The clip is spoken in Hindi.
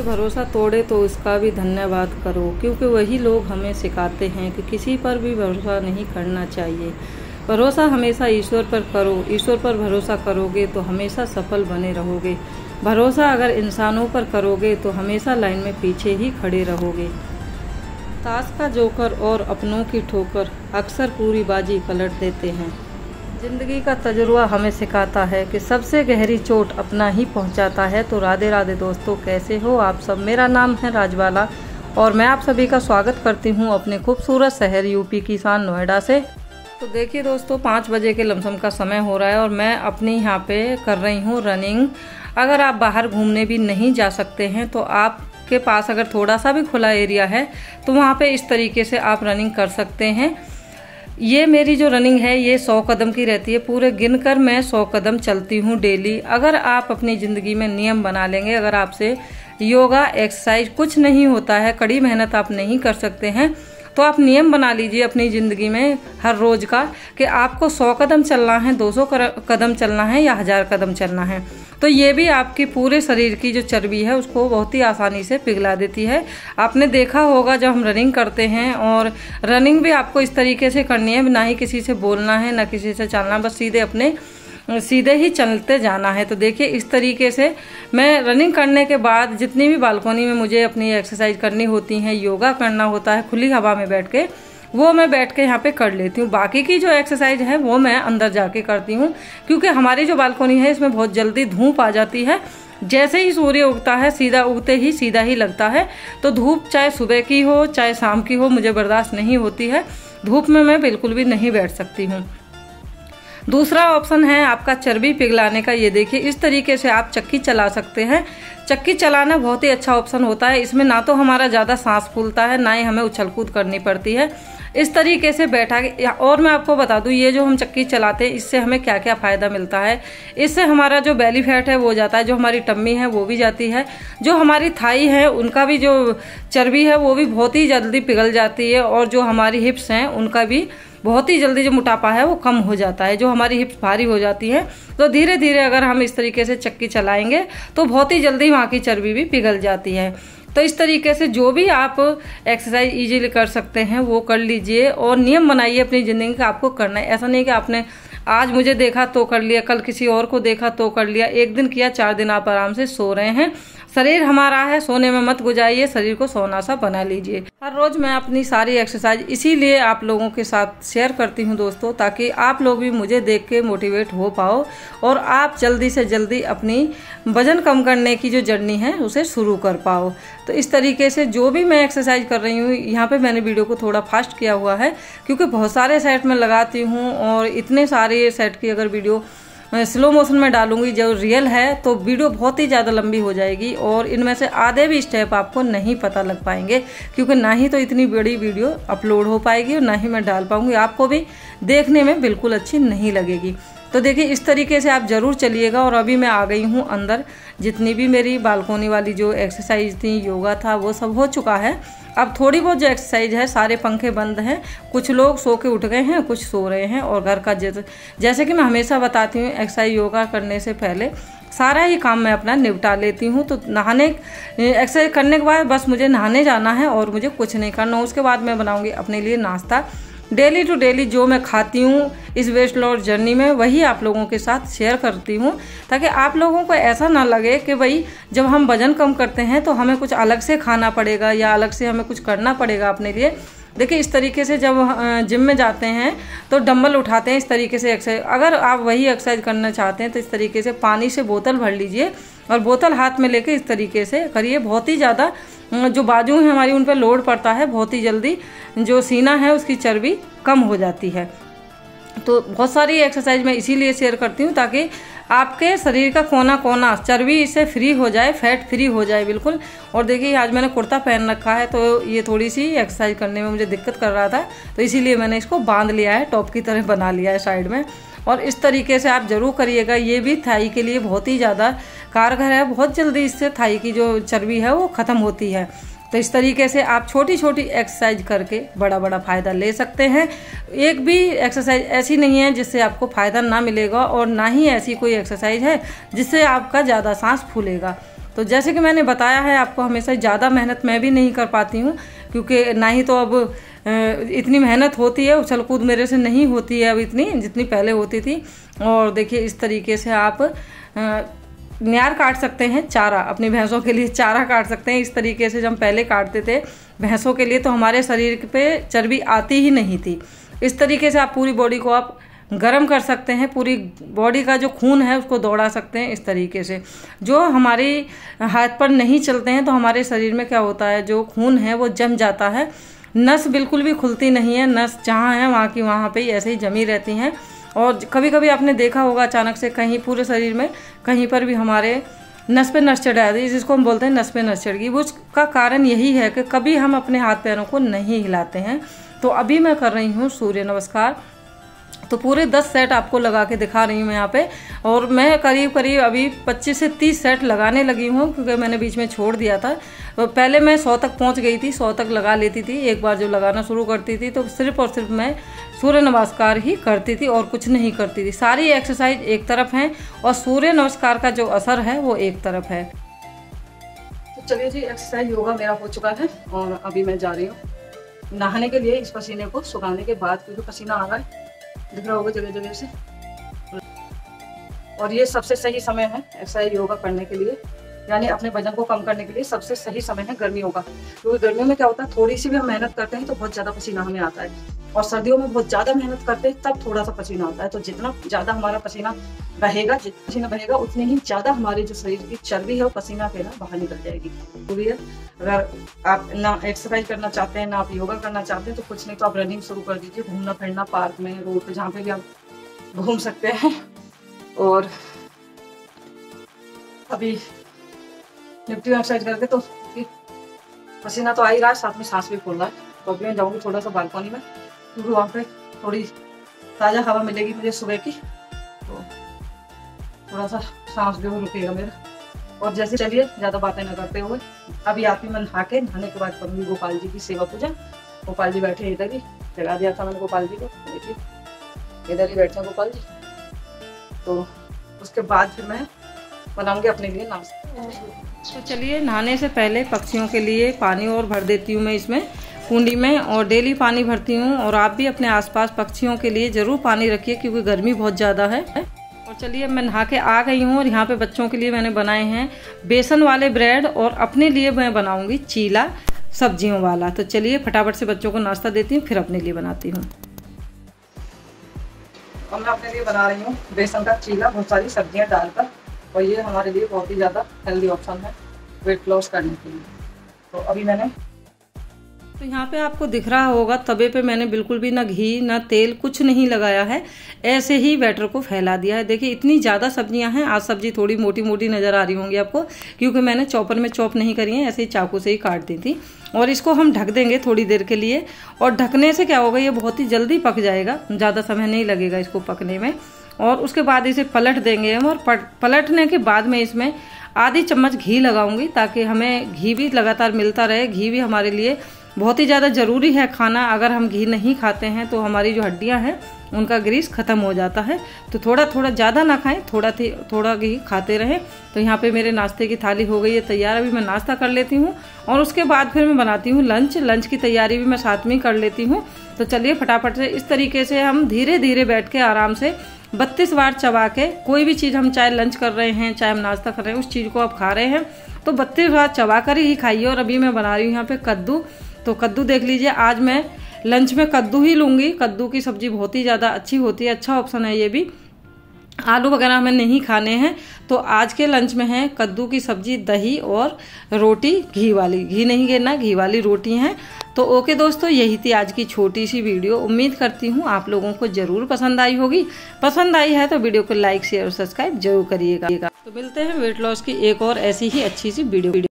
भरोसा तोड़े तो उसका भी धन्यवाद करो, क्योंकि वही लोग हमें सिखाते हैं कि किसी पर भी भरोसा नहीं करना चाहिए। भरोसा हमेशा ईश्वर पर करो। ईश्वर पर भरोसा करोगे तो हमेशा सफल बने रहोगे। भरोसा अगर इंसानों पर करोगे तो हमेशा लाइन में पीछे ही खड़े रहोगे। ताश का जोकर और अपनों की ठोकर अक्सर पूरी बाजी पलट देते हैं। जिंदगी का तजुर्बा हमें सिखाता है कि सबसे गहरी चोट अपना ही पहुंचाता है। तो राधे राधे दोस्तों, कैसे हो आप सब। मेरा नाम है राजबाला और मैं आप सभी का स्वागत करती हूं अपने खूबसूरत शहर यूपी की शान नोएडा से। तो देखिए दोस्तों, 5 बजे के लमसम का समय हो रहा है और मैं अपनी यहाँ पे कर रही हूँ रनिंग। अगर आप बाहर घूमने भी नहीं जा सकते हैं तो आपके पास अगर थोड़ा सा भी खुला एरिया है तो वहाँ पे इस तरीके से आप रनिंग कर सकते हैं। ये मेरी जो रनिंग है ये 100 कदम की रहती है। पूरे गिनकर मैं 100 कदम चलती हूँ डेली। अगर आप अपनी ज़िंदगी में नियम बना लेंगे, अगर आपसे योगा एक्सरसाइज कुछ नहीं होता है, कड़ी मेहनत आप नहीं कर सकते हैं, तो आप नियम बना लीजिए अपनी ज़िंदगी में हर रोज़ का कि आपको 100 कदम चलना है, 200 कदम चलना है या 1000 कदम चलना है। तो ये भी आपकी पूरे शरीर की जो चर्बी है उसको बहुत ही आसानी से पिघला देती है। आपने देखा होगा जब हम रनिंग करते हैं, और रनिंग भी आपको इस तरीके से करनी है, ना ही किसी से बोलना है ना किसी से चलना, बस सीधे ही चलते जाना है। तो देखिए इस तरीके से मैं रनिंग करने के बाद जितनी भी बालकनी में मुझे अपनी एक्सरसाइज करनी होती है, योगा करना होता है खुली हवा में बैठ के, वो मैं बैठ के यहाँ पे कर लेती हूँ। बाकी की जो एक्सरसाइज है वो मैं अंदर जाके करती हूँ, क्योंकि हमारी जो बालकनी है इसमें बहुत जल्दी धूप आ जाती है। जैसे ही सूर्य उगता है उगते ही सीधा ही लगता है। तो धूप चाहे सुबह की हो चाहे शाम की हो मुझे बर्दाश्त नहीं होती है। धूप में मैं बिल्कुल भी नहीं बैठ सकती हूँ। दूसरा ऑप्शन है आपका चर्बी पिघलाने का। ये देखिए इस तरीके से आप चक्की चला सकते हैं। चक्की चलाना बहुत ही अच्छा ऑप्शन होता है। इसमें ना तो हमारा ज़्यादा सांस फूलता है, ना ही हमें उछल कूद करनी पड़ती है। इस तरीके से बैठा के, और मैं आपको बता दूं ये जो हम चक्की चलाते हैं इससे हमें क्या क्या फ़ायदा मिलता है। इससे हमारा जो बेली फैट है वो जाता है, जो हमारी टम्मी है वो भी जाती है, जो हमारी थाई है उनका भी जो चर्बी है वो भी बहुत ही जल्दी पिघल जाती है, और जो हमारी हिप्स हैं उनका भी बहुत ही जल्दी जो मोटापा है वो कम हो जाता है। जो हमारी हिप्स भारी हो जाती है तो धीरे धीरे अगर हम इस तरीके से चक्की चलाएंगे तो बहुत ही जल्दी वहाँ की चर्बी भी पिघल जाती है। तो इस तरीके से जो भी आप एक्सरसाइज इजीली कर सकते हैं वो कर लीजिए, और नियम बनाइए अपनी ज़िंदगी का आपको करना है। ऐसा नहीं कि आपने आज मुझे देखा तो कर लिया, कल किसी और को देखा तो कर लिया, एक दिन किया 4 दिन आप आराम से सो रहे हैं। शरीर हमारा है, सोने में मत गुजारिए, शरीर को सोना सा बना लीजिए। हर रोज मैं अपनी सारी एक्सरसाइज इसीलिए आप लोगों के साथ शेयर करती हूँ दोस्तों, ताकि आप लोग भी मुझे देख के मोटिवेट हो पाओ और आप जल्दी से जल्दी अपनी वजन कम करने की जो जर्नी है उसे शुरू कर पाओ। तो इस तरीके से जो भी मैं एक्सरसाइज कर रही हूँ, यहाँ पे मैंने वीडियो को थोड़ा फास्ट किया हुआ है क्योंकि बहुत सारे सेट में लगाती हूँ, और इतने सारे सेट की अगर वीडियो स्लो मोशन में डालूंगी जो रियल है तो वीडियो बहुत ही ज़्यादा लंबी हो जाएगी, और इनमें से आधे भी स्टेप आपको नहीं पता लग पाएंगे, क्योंकि ना ही तो इतनी बड़ी वीडियो अपलोड हो पाएगी और ना ही मैं डाल पाऊंगी, आपको भी देखने में बिल्कुल अच्छी नहीं लगेगी। तो देखिए इस तरीके से आप ज़रूर चलिएगा। और अभी मैं आ गई हूँ अंदर। जितनी भी मेरी बालकोनी वाली जो एक्सरसाइज थी, योगा था, वो सब हो चुका है। अब थोड़ी बहुत जो एक्सरसाइज है, सारे पंखे बंद हैं, कुछ लोग सो के उठ गए हैं, कुछ सो रहे हैं, और घर का जैसे कि मैं हमेशा बताती हूँ एक्सरसाइज योगा करने से पहले सारा ही काम मैं अपना निपटा लेती हूँ। तो एक्सरसाइज करने के बाद बस मुझे नहाने जाना है और मुझे कुछ नहीं करना। उसके बाद मैं बनाऊँगी अपने लिए नाश्ता। डेली टू डेली जो मैं खाती हूँ इस वेट लॉस जर्नी में वही आप लोगों के साथ शेयर करती हूँ, ताकि आप लोगों को ऐसा ना लगे कि भाई जब हम वजन कम करते हैं तो हमें कुछ अलग से खाना पड़ेगा या अलग से हमें कुछ करना पड़ेगा अपने लिए। देखिए इस तरीके से जब जिम में जाते हैं तो डंबल उठाते हैं, इस तरीके से एक्सरसाइज, अगर आप वही एक्सरसाइज करना चाहते हैं तो इस तरीके से पानी से बोतल भर लीजिए और बोतल हाथ में लेके इस तरीके से करिए। बहुत ही ज़्यादा जो बाजू है हमारी उन पर लोड पड़ता है, बहुत ही जल्दी जो सीना है उसकी चर्बी कम हो जाती है। तो बहुत सारी एक्सरसाइज मैं इसीलिए शेयर करती हूँ ताकि आपके शरीर का कोना कोना चर्बी से फ्री हो जाए, फैट फ्री हो जाए बिल्कुल। और देखिए आज मैंने कुर्ता पहन रखा है तो ये थोड़ी सी एक्सरसाइज करने में मुझे दिक्कत कर रहा था, तो इसीलिए मैंने इसको बांध लिया है, टॉप की तरह बना लिया है साइड में। और इस तरीके से आप ज़रूर करिएगा। ये भी थाई के लिए बहुत ही ज़्यादा कारगर है, बहुत जल्दी इससे थाई की जो चर्बी है वो ख़त्म होती है। तो इस तरीके से आप छोटी छोटी एक्सरसाइज करके बड़ा बड़ा फ़ायदा ले सकते हैं। एक भी एक्सरसाइज ऐसी नहीं है जिससे आपको फ़ायदा ना मिलेगा, और ना ही ऐसी कोई एक्सरसाइज है जिससे आपका ज़्यादा सांस फूलेगा। तो जैसे कि मैंने बताया है आपको, हमेशा ज़्यादा मेहनत मैं भी नहीं कर पाती हूँ, क्योंकि ना ही तो अब इतनी मेहनत होती है, उछल कूद मेरे से नहीं होती है अब इतनी जितनी पहले होती थी। और देखिए इस तरीके से आप न्यार काट सकते हैं, चारा अपनी भैंसों के लिए चारा काट सकते हैं। इस तरीके से जब हम पहले काटते थे भैंसों के लिए तो हमारे शरीर पे चर्बी आती ही नहीं थी। इस तरीके से आप पूरी बॉडी को आप गर्म कर सकते हैं, पूरी बॉडी का जो खून है उसको दौड़ा सकते हैं इस तरीके से। जो हमारे हाथ पर नहीं चलते हैं तो हमारे शरीर में क्या होता है, जो खून है वो जम जाता है, नस बिल्कुल भी खुलती नहीं है, नस जहाँ है वहाँ की वहाँ पे ही ऐसे ही जमी रहती हैं। और कभी कभी आपने देखा होगा अचानक से कहीं पूरे शरीर में कहीं पर भी हमारे नस पे नस चढ़ जाती है, जिसको हम बोलते हैं नस पे नस चढ़ गई। वो उसका कारण यही है कि कभी हम अपने हाथ पैरों को नहीं हिलाते हैं। तो अभी मैं कर रही हूँ सूर्य नमस्कार, तो पूरे 10 सेट आपको लगा के दिखा रही हूँ मैं यहाँ पे। और मैं करीब करीब अभी 25 से 30 सेट लगाने लगी हूँ, क्योंकि मैंने बीच में छोड़ दिया था। तो पहले मैं 100 तक पहुँच गई थी, 100 तक लगा लेती थी। एक बार जब लगाना शुरू करती थी तो सिर्फ और सिर्फ मैं सूर्य नमस्कार ही करती थी और कुछ नहीं करती थी। सारी एक्सरसाइज एक तरफ है और सूर्य नमस्कार का जो असर है वो एक तरफ है। तो चलिए जी, एक्सरसाइज योगा मेरा हो चुका है और अभी मैं जा रही हूँ नहाने के लिए, इस पसीने को सुखाने के बाद, क्योंकि पसीना आ रहा है, दिख रहा होगा जगह जगह से। और ये सबसे सही समय है एक्सरसाइज योगा करने के लिए, यानी अपने वजन को कम करने के लिए सबसे सही समय है गर्मियों का। क्योंकि गर्मियों में क्या होता है, थोड़ी सी भी हम मेहनत करते हैं तो बहुत ज़्यादा पसीना हमें आता है, और सर्दियों में बहुत ज़्यादा मेहनत करते हैं तब थोड़ा सा पसीना आता है। तो जितना ज़्यादा हमारा पसीना बहेगा, जितना पसीना बहेगा उतनी ही ज़्यादा हमारे जो शरीर की चर्बी है वो पसीना के ना बाहर निकल जाएगी। तो भैया अगर आप ना एक्सरसाइज करना चाहते हैं ना आप योगा करना चाहते हैं तो कुछ नहीं तो आप रनिंग शुरू कर दीजिए, घूमना फिरना पार्क में, रोड पे, जहाँ पे भी आप घूम सकते हैं। और अभी निफ्टी एक्सरसाइज करके तो पसीना तो आ ही रहा है, साथ में सांस भी फूल रहा है। तो अभी मैं जाऊँगी थोड़ा सा बालकनी में, क्योंकि वहाँ पे थोड़ी ताज़ा हवा मिलेगी मुझे सुबह की, तो थोड़ा सा सांस भी रुकेगा मेरा। और जैसे चलिए ज़्यादा बातें ना करते हुए अभी आती मैं नहा के, नहाने के बाद करूँगी गोपाल जी की सेवा पूजा। गोपाल जी बैठे इधर ही, जगा दिया था मैंने गोपाल जी को, देखिए इधर ही बैठे हैं गोपाल जी। तो उसके बाद फिर मैं बनाऊंगी अपने लिए नाश्ता। तो चलिए, नहाने से पहले पक्षियों के लिए पानी और भर देती हूँ मैं इसमें कुंडी में, और डेली पानी भरती हूँ। और आप भी अपने आसपास पक्षियों के लिए ज़रूर पानी रखिए, क्योंकि गर्मी बहुत ज़्यादा है। और चलिए, मैं नहा के आ गई हूँ और यहाँ पे बच्चों के लिए मैंने बनाए हैं बेसन वाले ब्रेड, और अपने लिए मैं बनाऊंगी चीला सब्जियों वाला। तो चलिए फटाफट से बच्चों को नाश्ता देती हूँ, फिर अपने लिए बनाती हूँ। और मैं अपने लिए बना रही हूँ बेसन का चीला, बहुत सारी सब्जियाँ डालकर, और ये हमारे लिए बहुत ही ज़्यादा हेल्दी ऑप्शन है वेट लॉस करने के लिए। तो अभी मैंने, तो यहाँ पे आपको दिख रहा होगा तवे पे मैंने बिल्कुल भी ना घी ना तेल कुछ नहीं लगाया है, ऐसे ही बैटर को फैला दिया है। देखिए इतनी ज़्यादा सब्जियां हैं। आज सब्जी थोड़ी मोटी मोटी नज़र आ रही होंगी आपको, क्योंकि मैंने चॉपर में चॉप नहीं करी है, ऐसे ही चाकू से ही काट दी थी। और इसको हम ढक देंगे थोड़ी देर के लिए, और ढकने से क्या होगा, ये बहुत ही जल्दी पक जाएगा, ज़्यादा समय नहीं लगेगा इसको पकने में। और उसके बाद इसे पलट देंगे हम, और पलटने के बाद में इसमें आधी चम्मच घी लगाऊंगी, ताकि हमें घी भी लगातार मिलता रहे। घी भी हमारे लिए बहुत ही ज़्यादा ज़रूरी है खाना। अगर हम घी नहीं खाते हैं तो हमारी जो हड्डियां हैं उनका ग्रीस खत्म हो जाता है। तो थोड़ा थोड़ा, ज़्यादा ना खाएं, थोड़ा घी खाते रहें। तो यहाँ पे मेरे नाश्ते की थाली हो गई है तैयार। अभी मैं नाश्ता कर लेती हूँ और उसके बाद फिर मैं बनाती हूँ लंच। लंच की तैयारी भी मैं साथ में कर लेती हूँ। तो चलिए फटाफट से इस तरीके से हम धीरे धीरे बैठ के आराम से 32 बार चबा के, कोई भी चीज़ हम चाहे लंच कर रहे हैं चाहे हम नाश्ता कर रहे हैं, उस चीज़ को आप खा रहे हैं तो 32 बार चबा कर ही खाइए। और अभी मैं बना रही हूँ यहाँ पे कद्दू। तो कद्दू देख लीजिए, आज मैं लंच में कद्दू ही लूँगी। कद्दू की सब्जी बहुत ही ज़्यादा अच्छी होती है, अच्छा ऑप्शन है ये भी। आलू वगैरह हमें नहीं खाने हैं, तो आज के लंच में है कद्दू की सब्जी, दही और रोटी घी वाली। घी नहीं गिरना, घी वाली रोटी हैं। तो ओके दोस्तों, यही थी आज की छोटी सी वीडियो। उम्मीद करती हूँ आप लोगों को जरूर पसंद आई होगी। पसंद आई है तो वीडियो को लाइक शेयर और सब्सक्राइब जरूर करिएगा। तो मिलते हैं वेट लॉस की एक और ऐसी ही अच्छी सी वीडियो।